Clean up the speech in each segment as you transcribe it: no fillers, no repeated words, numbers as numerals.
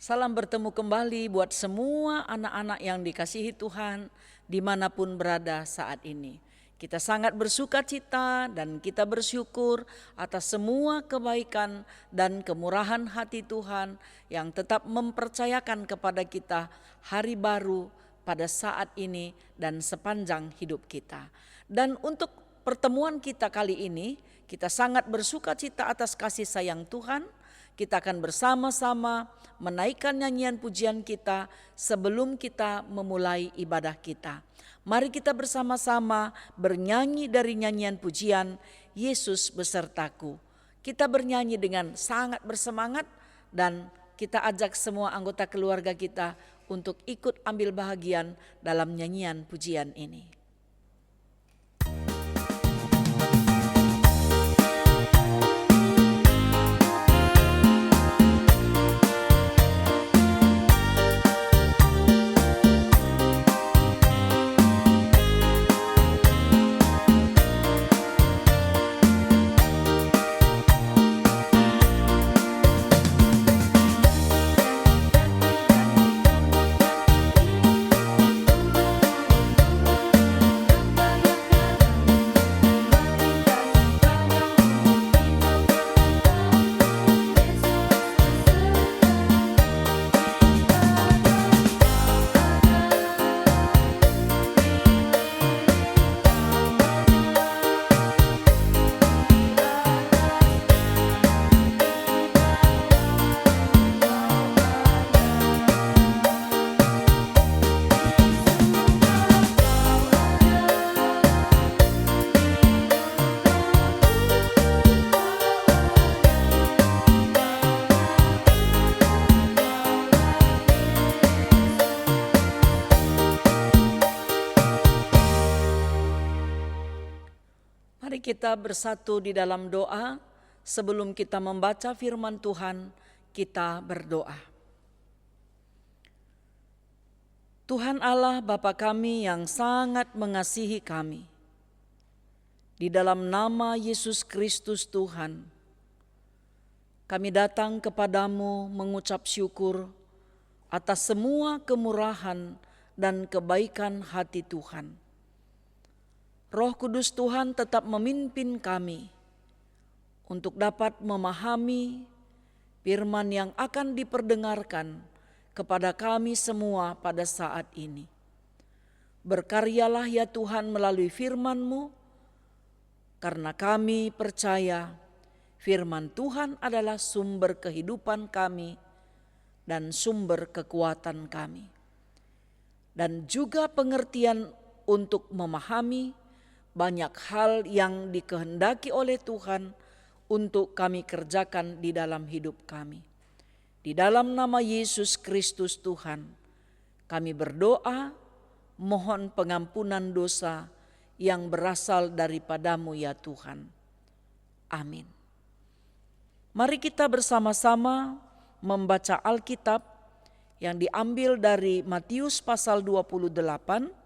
Salam bertemu kembali buat semua anak-anak yang dikasihi Tuhan dimanapun berada saat ini. Kita sangat bersuka cita dan kita bersyukur atas semua kebaikan dan kemurahan hati Tuhan yang tetap mempercayakan kepada kita hari baru pada saat ini dan sepanjang hidup kita. Dan untuk pertemuan kita kali ini, kita sangat bersuka cita atas kasih sayang Tuhan. Kita akan bersama-sama menaikkan nyanyian pujian kita sebelum kita memulai ibadah kita. Mari kita bersama-sama bernyanyi dari nyanyian pujian Yesus besertaku. Kita bernyanyi dengan sangat bersemangat dan kita ajak semua anggota keluarga kita untuk ikut ambil bahagian dalam nyanyian pujian ini. Mari kita bersatu di dalam doa. Sebelum kita membaca firman Tuhan, kita berdoa. Tuhan Allah Bapa kami yang sangat mengasihi kami, di dalam nama Yesus Kristus Tuhan, kami datang kepadamu mengucap syukur atas semua kemurahan dan kebaikan hati Tuhan. Roh Kudus Tuhan tetap memimpin kami untuk dapat memahami firman yang akan diperdengarkan kepada kami semua pada saat ini. Berkaryalah ya Tuhan melalui firman-Mu, karena kami percaya firman Tuhan adalah sumber kehidupan kami dan sumber kekuatan kami. Dan juga pengertian untuk memahami banyak hal yang dikehendaki oleh Tuhan untuk kami kerjakan di dalam hidup kami. Di dalam nama Yesus Kristus Tuhan, kami berdoa, mohon pengampunan dosa yang berasal daripada-Mu ya Tuhan. Amin. Mari kita bersama-sama membaca Alkitab yang diambil dari Matius pasal 28,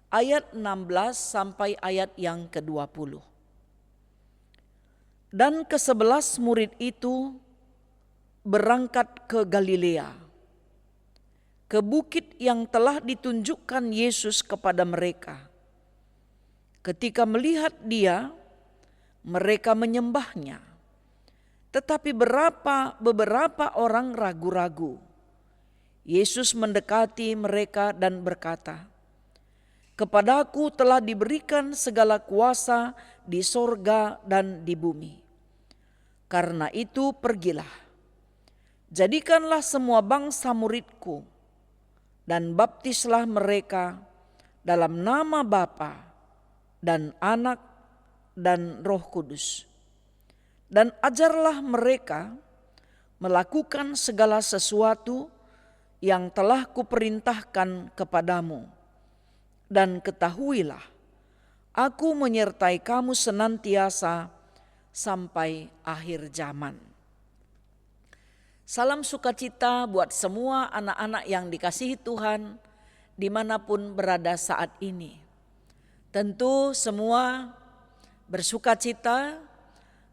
ayat 16 sampai ayat yang ke-20. Dan ke-11 murid itu berangkat ke Galilea, ke bukit yang telah ditunjukkan Yesus kepada mereka. Ketika melihat Dia, mereka menyembahnya. Tetapi beberapa orang ragu-ragu. Yesus mendekati mereka dan berkata, "Kepadaku telah diberikan segala kuasa di sorga dan di bumi. Karena itu pergilah, jadikanlah semua bangsa muridku, dan baptislah mereka dalam nama Bapa dan Anak dan Roh Kudus. Dan ajarlah mereka melakukan segala sesuatu yang telah kuperintahkan kepadamu. Dan ketahuilah, aku menyertai kamu senantiasa sampai akhir zaman." Salam sukacita buat semua anak-anak yang dikasihi Tuhan dimanapun berada saat ini. Tentu semua bersukacita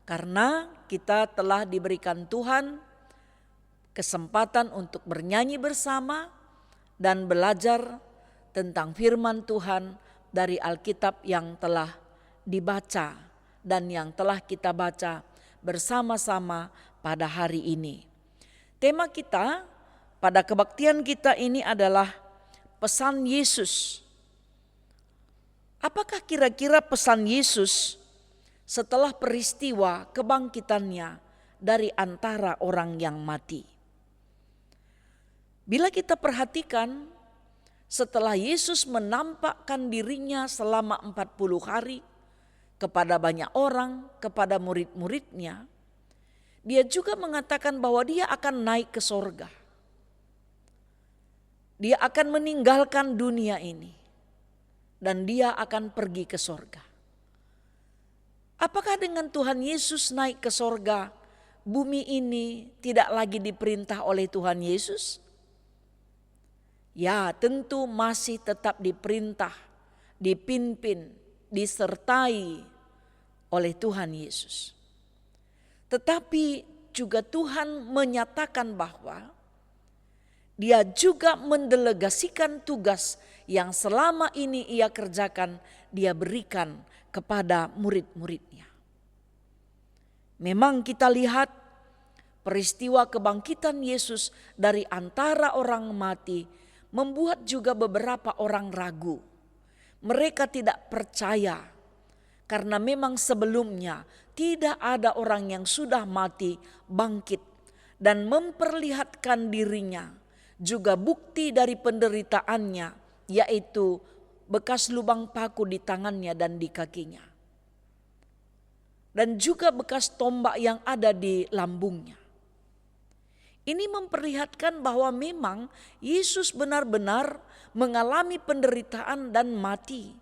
karena kita telah diberikan Tuhan kesempatan untuk bernyanyi bersama dan belajar tentang firman Tuhan dari Alkitab yang telah dibaca dan yang telah kita baca bersama-sama pada hari ini. Tema kita pada kebaktian kita ini adalah pesan Yesus. Apakah kira-kira pesan Yesus setelah peristiwa kebangkitannya dari antara orang yang mati? Bila kita perhatikan, setelah Yesus menampakkan dirinya selama 40 hari kepada banyak orang, kepada murid-muridnya, dia juga mengatakan bahwa dia akan naik ke sorga. Dia akan meninggalkan dunia ini dan dia akan pergi ke sorga. Apakah dengan Tuhan Yesus naik ke sorga, bumi ini tidak lagi diperintah oleh Tuhan Yesus? Ya, tentu masih tetap diperintah, dipimpin, disertai oleh Tuhan Yesus. Tetapi juga Tuhan menyatakan bahwa Dia juga mendelegasikan tugas yang selama ini Ia kerjakan, Dia berikan kepada murid-muridnya. Memang kita lihat peristiwa kebangkitan Yesus dari antara orang mati membuat juga beberapa orang ragu. Mereka tidak percaya karena memang sebelumnya tidak ada orang yang sudah mati bangkit dan memperlihatkan dirinya, juga bukti dari penderitaannya, yaitu bekas lubang paku di tangannya dan di kakinya, dan juga bekas tombak yang ada di lambungnya. Ini memperlihatkan bahwa memang Yesus benar-benar mengalami penderitaan dan mati,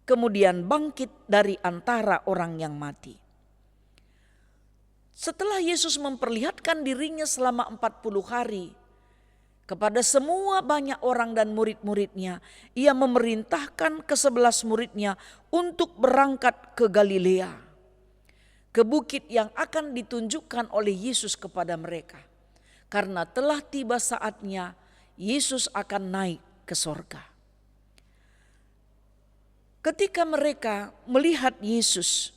kemudian bangkit dari antara orang yang mati. Setelah Yesus memperlihatkan dirinya selama 40 hari kepada semua banyak orang dan murid-muridnya, Ia memerintahkan ke-11 muridnya untuk berangkat ke Galilea, ke bukit yang akan ditunjukkan oleh Yesus kepada mereka. Karena telah tiba saatnya Yesus akan naik ke sorga. Ketika mereka melihat Yesus,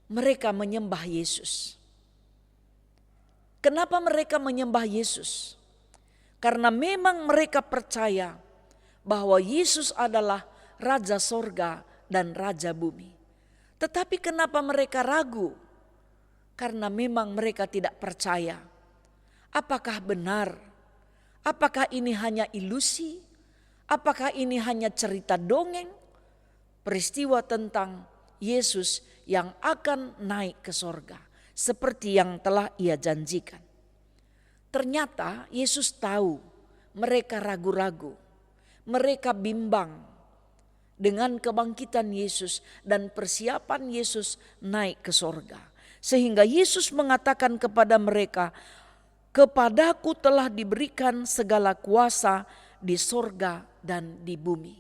mereka menyembah Yesus. Kenapa mereka menyembah Yesus? Karena memang mereka percaya bahwa Yesus adalah Raja sorga dan Raja bumi. Tetapi kenapa mereka ragu? Karena memang mereka tidak percaya. Apakah benar? Apakah ini hanya ilusi? Apakah ini hanya cerita dongeng? Peristiwa tentang Yesus yang akan naik ke sorga, seperti yang telah Ia janjikan. Ternyata Yesus tahu mereka ragu-ragu, mereka bimbang dengan kebangkitan Yesus dan persiapan Yesus naik ke sorga. Sehingga Yesus mengatakan kepada mereka, "Kepadaku telah diberikan segala kuasa di sorga dan di bumi."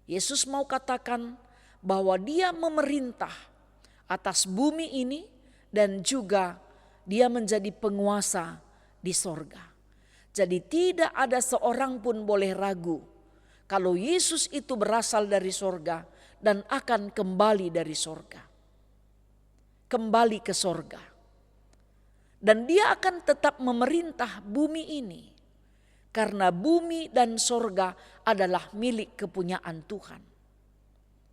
Yesus mau katakan bahwa Dia memerintah atas bumi ini dan juga Dia menjadi penguasa di sorga. Jadi tidak ada seorang pun boleh ragu kalau Yesus itu berasal dari sorga dan akan kembali dari sorga. Kembali ke sorga. Dan Dia akan tetap memerintah bumi ini. Karena bumi dan sorga adalah milik kepunyaan Tuhan.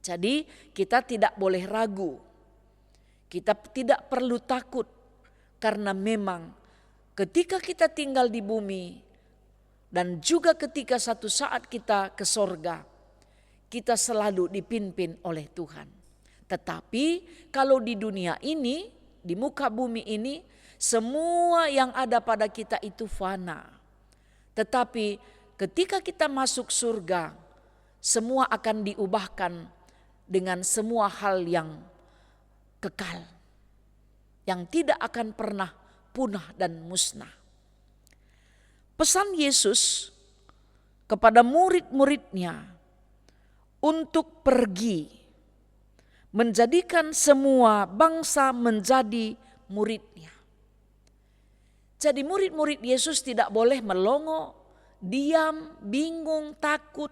Jadi kita tidak boleh ragu. Kita tidak perlu takut. Karena memang ketika kita tinggal di bumi dan juga ketika satu saat kita ke sorga, kita selalu dipimpin oleh Tuhan. Tetapi kalau di dunia ini, di muka bumi ini, semua yang ada pada kita itu fana. Tetapi ketika kita masuk surga, semua akan diubahkan dengan semua hal yang kekal, yang tidak akan pernah punah dan musnah. Pesan Yesus kepada murid-muridnya untuk pergi menjadikan semua bangsa menjadi muridnya. Jadi murid-murid Yesus tidak boleh melongo, diam, bingung, takut.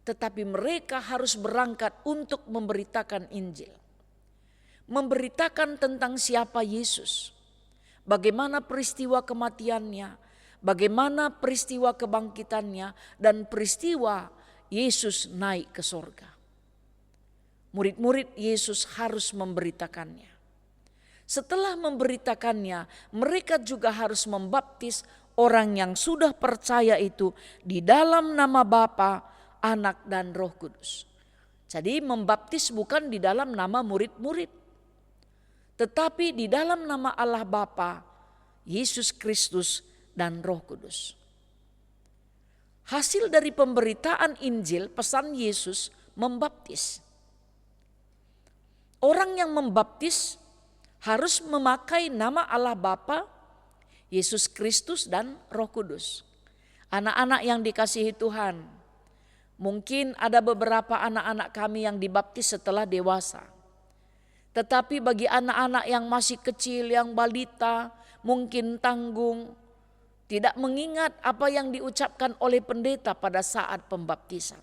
Tetapi mereka harus berangkat untuk memberitakan Injil. Memberitakan tentang siapa Yesus. Bagaimana peristiwa kematiannya, bagaimana peristiwa kebangkitannya, dan peristiwa Yesus naik ke sorga. Murid-murid Yesus harus memberitakannya. Setelah memberitakannya, mereka juga harus membaptis orang yang sudah percaya itu di dalam nama Bapa, Anak, dan Roh Kudus. Jadi membaptis bukan di dalam nama murid-murid, tetapi di dalam nama Allah Bapa, Yesus Kristus, dan Roh Kudus. Hasil dari pemberitaan Injil, pesan Yesus membaptis. Orang yang membaptis harus memakai nama Allah Bapa, Yesus Kristus, dan Roh Kudus. Anak-anak yang dikasihi Tuhan, mungkin ada beberapa anak-anak kami yang dibaptis setelah dewasa. Tetapi bagi anak-anak yang masih kecil, yang balita, mungkin tanggung, tidak mengingat apa yang diucapkan oleh pendeta pada saat pembaptisan.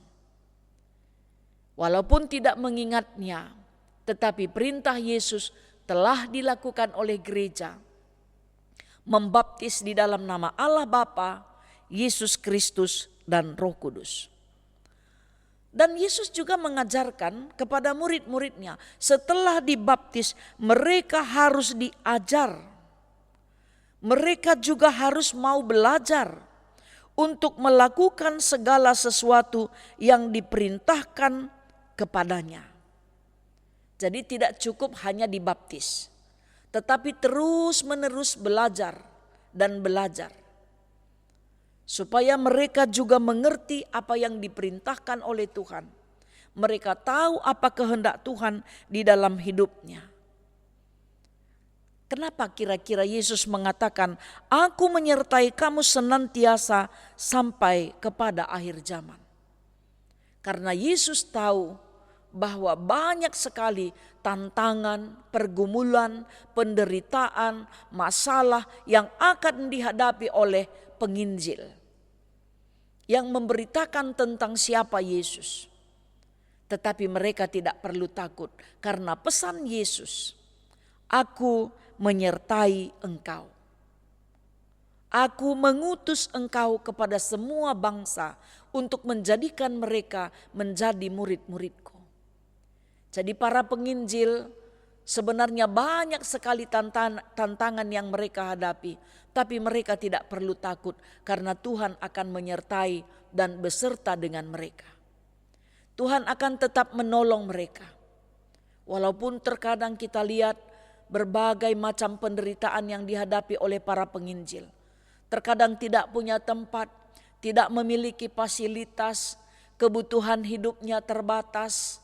Walaupun tidak mengingatnya, tetapi perintah Yesus telah dilakukan oleh gereja. Membaptis di dalam nama Allah Bapa, Yesus Kristus, dan Roh Kudus. Dan Yesus juga mengajarkan kepada murid-muridnya, setelah dibaptis mereka harus diajar. Mereka juga harus mau belajar untuk melakukan segala sesuatu yang diperintahkan kepadanya. Jadi tidak cukup hanya dibaptis, tetapi terus-menerus belajar dan belajar. Supaya mereka juga mengerti apa yang diperintahkan oleh Tuhan. Mereka tahu apa kehendak Tuhan di dalam hidupnya. Kenapa kira-kira Yesus mengatakan, "Aku menyertai kamu senantiasa sampai kepada akhir zaman"? Karena Yesus tahu bahwa banyak sekali tantangan, pergumulan, penderitaan, masalah yang akan dihadapi oleh penginjil yang memberitakan tentang siapa Yesus. Tetapi mereka tidak perlu takut karena pesan Yesus, "Aku menyertai engkau. Aku mengutus engkau kepada semua bangsa untuk menjadikan mereka menjadi murid-muridku." Jadi para penginjil sebenarnya banyak sekali tantangan yang mereka hadapi. Tapi mereka tidak perlu takut karena Tuhan akan menyertai dan beserta dengan mereka. Tuhan akan tetap menolong mereka. Walaupun terkadang kita lihat berbagai macam penderitaan yang dihadapi oleh para penginjil. Terkadang tidak punya tempat, tidak memiliki fasilitas, kebutuhan hidupnya terbatas.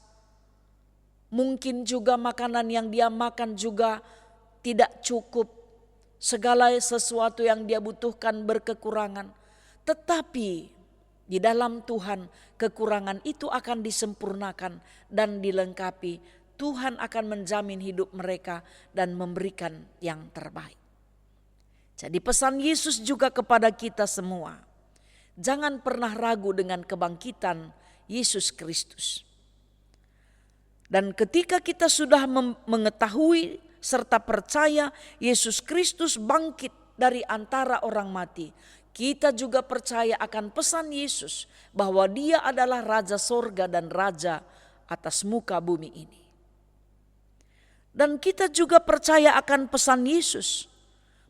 Mungkin juga makanan yang dia makan juga tidak cukup. Segala sesuatu yang dia butuhkan berkekurangan. Tetapi di dalam Tuhan kekurangan itu akan disempurnakan dan dilengkapi. Tuhan akan menjamin hidup mereka dan memberikan yang terbaik. Jadi pesan Yesus juga kepada kita semua. Jangan pernah ragu dengan kebangkitan Yesus Kristus. Dan ketika kita sudah mengetahui serta percaya Yesus Kristus bangkit dari antara orang mati, kita juga percaya akan pesan Yesus bahwa Dia adalah Raja Sorga dan Raja atas muka bumi ini. Dan kita juga percaya akan pesan Yesus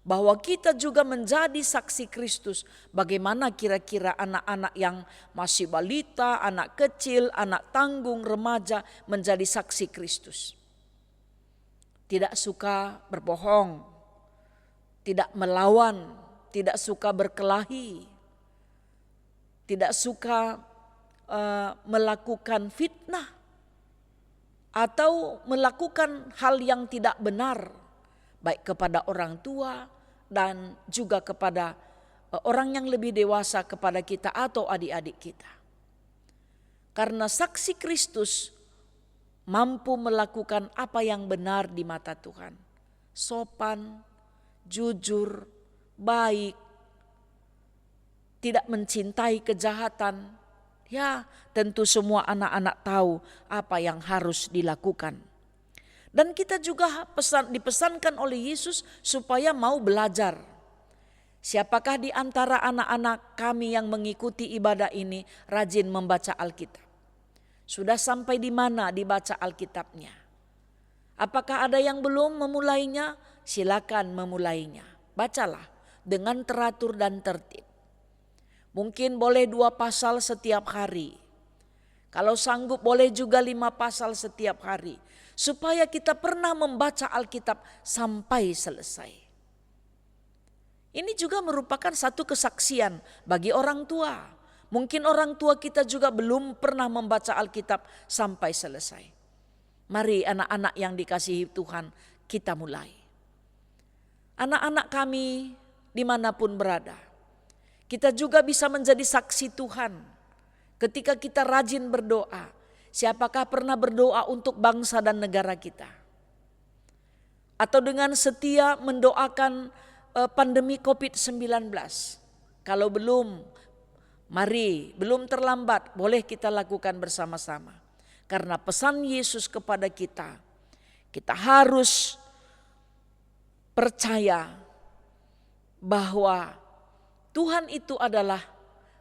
bahwa kita juga menjadi saksi Kristus. Bagaimana kira-kira anak-anak yang masih balita, anak kecil, anak tanggung, remaja menjadi saksi Kristus. Tidak suka berbohong, tidak melawan, tidak suka berkelahi, tidak suka melakukan fitnah atau melakukan hal yang tidak benar, baik kepada orang tua dan juga kepada orang yang lebih dewasa kepada kita atau adik-adik kita. Karena saksi Kristus mampu melakukan apa yang benar di mata Tuhan. Sopan, jujur, baik, tidak mencintai kejahatan. Ya, tentu semua anak-anak tahu apa yang harus dilakukan. Dan kita juga dipesankan oleh Yesus supaya mau belajar. Siapakah di antara anak-anak kami yang mengikuti ibadah ini rajin membaca Alkitab? Sudah sampai di mana dibaca Alkitabnya? Apakah ada yang belum memulainya? Silakan memulainya. Bacalah dengan teratur dan tertib. Mungkin boleh 2 pasal setiap hari. Kalau sanggup boleh juga 5 pasal setiap hari. Supaya kita pernah membaca Alkitab sampai selesai. Ini juga merupakan satu kesaksian bagi orang tua. Mungkin orang tua kita juga belum pernah membaca Alkitab sampai selesai. Mari anak-anak yang dikasihi Tuhan, kita mulai. Anak-anak kami dimanapun berada, kita juga bisa menjadi saksi Tuhan ketika kita rajin berdoa. Siapakah pernah berdoa untuk bangsa dan negara kita? Atau dengan setia mendoakan pandemi COVID-19? Kalau belum, mari, belum terlambat, boleh kita lakukan bersama-sama. Karena pesan Yesus kepada kita, kita harus percaya bahwa Tuhan itu adalah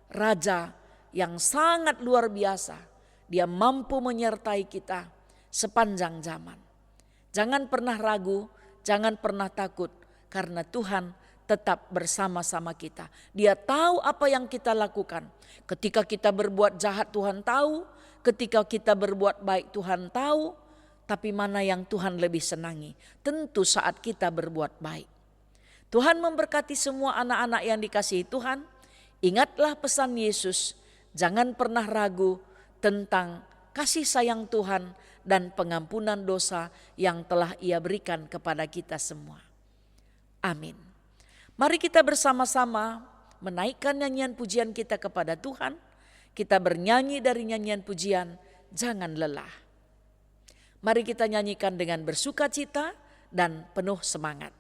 Raja yang sangat luar biasa. Dia mampu menyertai kita sepanjang zaman. Jangan pernah ragu, jangan pernah takut, karena Tuhan tetap bersama-sama kita. Dia tahu apa yang kita lakukan. Ketika kita berbuat jahat Tuhan tahu, ketika kita berbuat baik Tuhan tahu, tapi mana yang Tuhan lebih senangi? Tentu saat kita berbuat baik. Tuhan memberkati semua anak-anak yang dikasihi Tuhan. Ingatlah pesan Yesus, jangan pernah ragu tentang kasih sayang Tuhan dan pengampunan dosa yang telah Ia berikan kepada kita semua. Amin. Mari kita bersama-sama menaikkan nyanyian pujian kita kepada Tuhan. Kita bernyanyi dari nyanyian pujian, jangan lelah. Mari kita nyanyikan dengan bersukacita dan penuh semangat.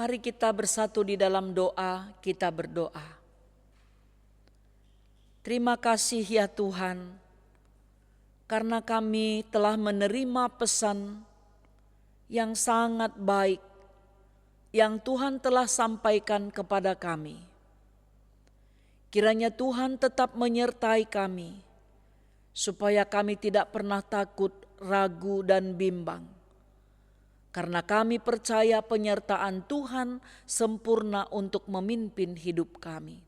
Mari kita bersatu di dalam doa, kita berdoa. Terima kasih ya Tuhan, karena kami telah menerima pesan yang sangat baik yang Tuhan telah sampaikan kepada kami. Kiranya Tuhan tetap menyertai kami, supaya kami tidak pernah takut, ragu, dan bimbang. Karena kami percaya penyertaan Tuhan sempurna untuk memimpin hidup kami.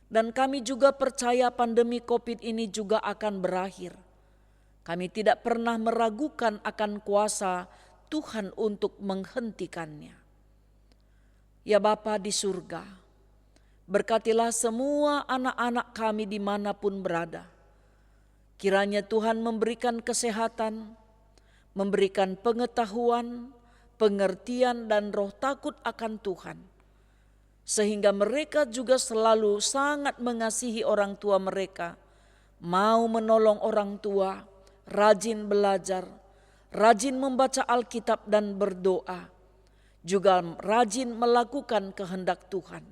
Dan kami juga percaya pandemi COVID ini juga akan berakhir. Kami tidak pernah meragukan akan kuasa Tuhan untuk menghentikannya. Ya Bapa di surga, berkatilah semua anak-anak kami dimanapun berada. Kiranya Tuhan memberikan kesehatan, memberikan pengetahuan, pengertian dan roh takut akan Tuhan, sehingga mereka juga selalu sangat mengasihi orang tua mereka, mau menolong orang tua, rajin belajar, rajin membaca Alkitab dan berdoa, juga rajin melakukan kehendak Tuhan,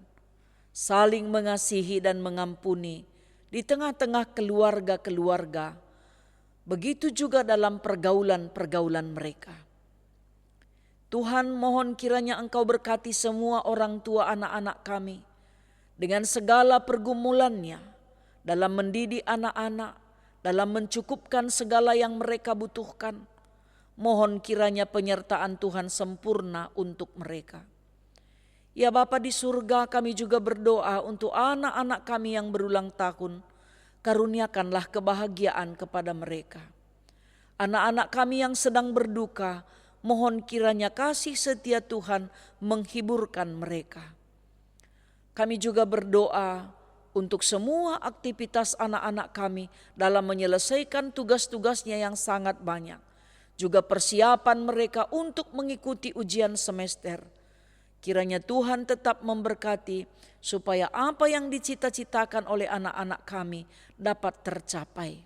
saling mengasihi dan mengampuni di tengah-tengah keluarga-keluarga, begitu juga dalam pergaulan-pergaulan mereka. Tuhan, mohon kiranya Engkau berkati semua orang tua anak-anak kami dengan segala pergumulannya dalam mendidik anak-anak, dalam mencukupkan segala yang mereka butuhkan. Mohon kiranya penyertaan Tuhan sempurna untuk mereka. Ya Bapa di surga, kami juga berdoa untuk anak-anak kami yang berulang tahun. Karuniakanlah kebahagiaan kepada mereka. Anak-anak kami yang sedang berduka, mohon kiranya kasih setia Tuhan menghiburkan mereka. Kami juga berdoa untuk semua aktivitas anak-anak kami dalam menyelesaikan tugas-tugasnya yang sangat banyak. Juga persiapan mereka untuk mengikuti ujian semester. Kiranya Tuhan tetap memberkati supaya apa yang dicita-citakan oleh anak-anak kami dapat tercapai.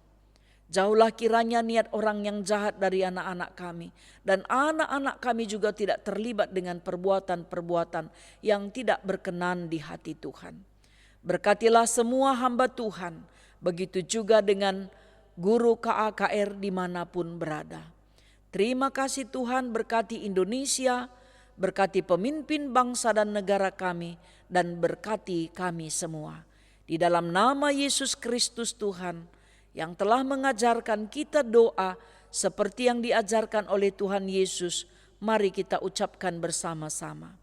Jauhlah kiranya niat orang yang jahat dari anak-anak kami, dan anak-anak kami juga tidak terlibat dengan perbuatan-perbuatan yang tidak berkenan di hati Tuhan. Berkatilah semua hamba Tuhan, begitu juga dengan guru KAKR dimanapun berada. Terima kasih Tuhan, berkati Indonesia, berkati pemimpin bangsa dan negara kami, dan berkati kami semua. Di dalam nama Yesus Kristus Tuhan, yang telah mengajarkan kita doa seperti yang diajarkan oleh Tuhan Yesus, mari kita ucapkan bersama-sama.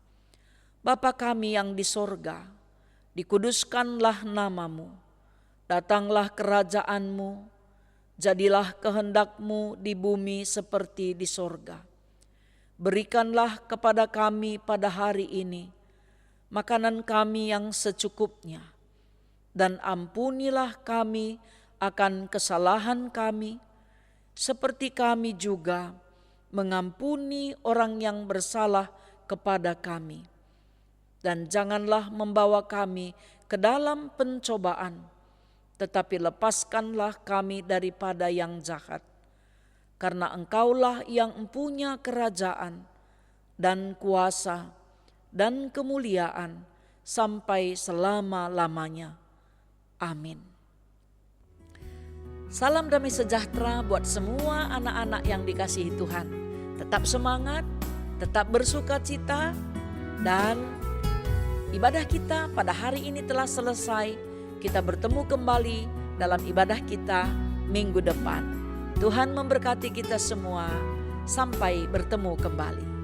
Bapa kami yang di sorga, dikuduskanlah namamu, datanglah kerajaanmu, jadilah kehendak-Mu di bumi seperti di sorga. Berikanlah kepada kami pada hari ini makanan kami yang secukupnya, dan ampunilah kami akan kesalahan kami, seperti kami juga mengampuni orang yang bersalah kepada kami. Dan janganlah membawa kami ke dalam pencobaan, tetapi lepaskanlah kami daripada yang jahat. Karena Engkaulah yang mempunyai kerajaan dan kuasa dan kemuliaan sampai selama-lamanya. Amin. Salam damai sejahtera buat semua anak-anak yang dikasihi Tuhan. Tetap semangat, tetap bersukacita, dan ibadah kita pada hari ini telah selesai. Kita bertemu kembali dalam ibadah kita minggu depan. Tuhan memberkati kita semua. Sampai bertemu kembali.